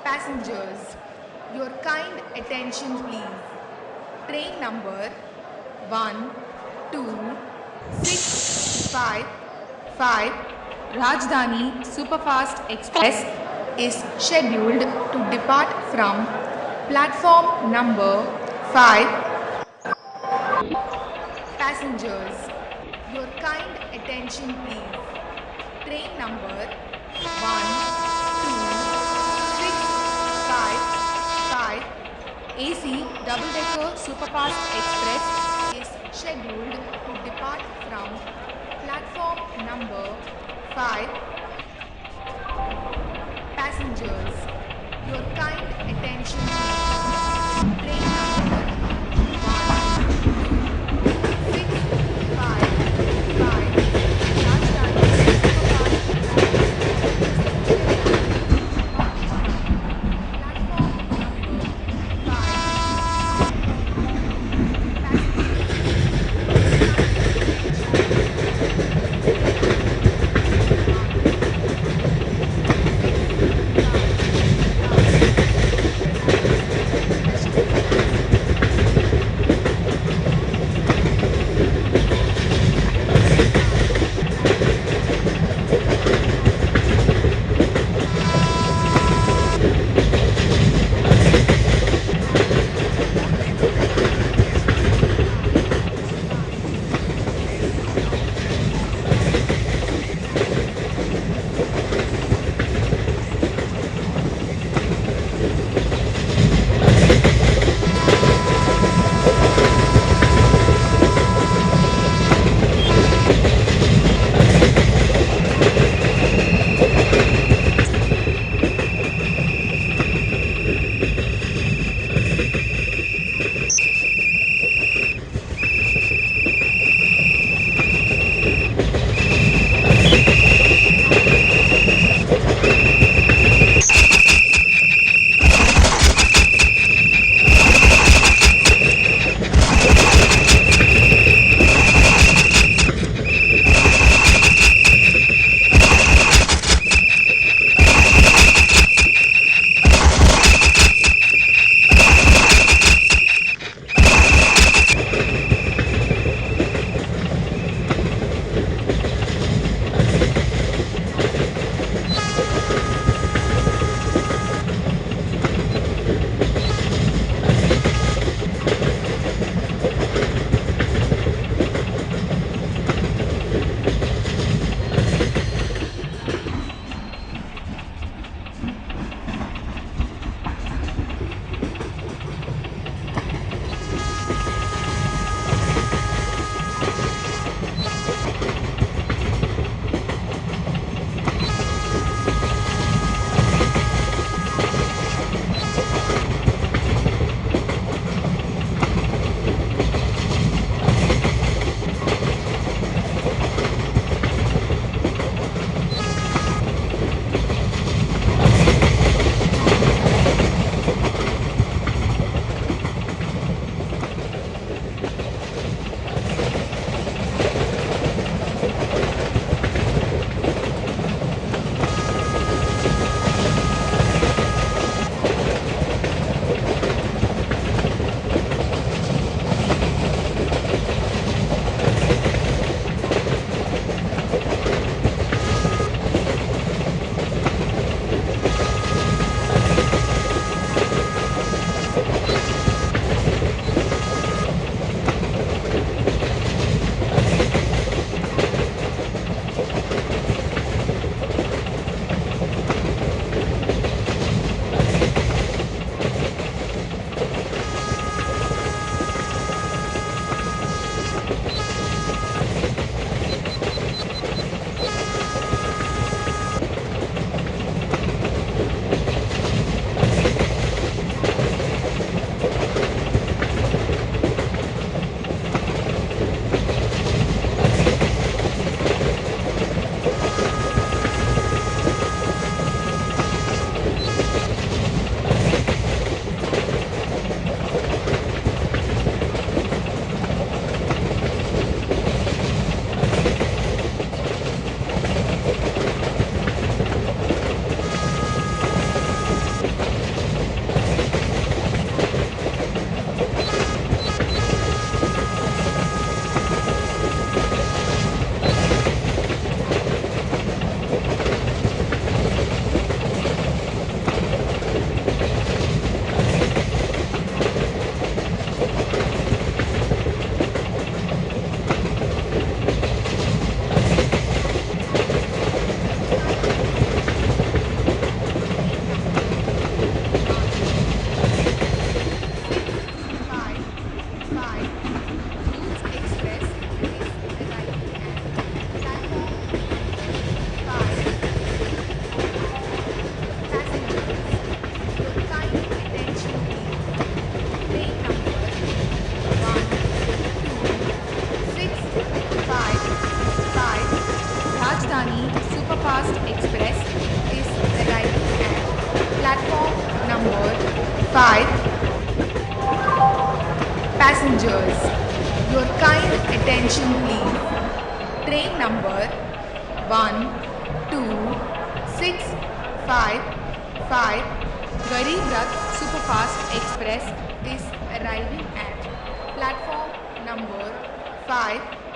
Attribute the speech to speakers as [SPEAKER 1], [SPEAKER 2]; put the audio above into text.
[SPEAKER 1] Passengers, your kind attention please. Train number 12655 Rajdhani Superfast Express is scheduled to depart from platform number 5. Passengers, your kind attention please. Train number 12655 AC double-decker Superfast Express is scheduled to depart from platform number 5. Passengers, your kind attention please. Train number 12655 Rajdhani Superfast platform number 5. Rajdhani Superfast Express is arriving at platform number 5. Passengers, your kind attention please. Train number 12655 Garib Rath Superfast Express is arriving at platform number 5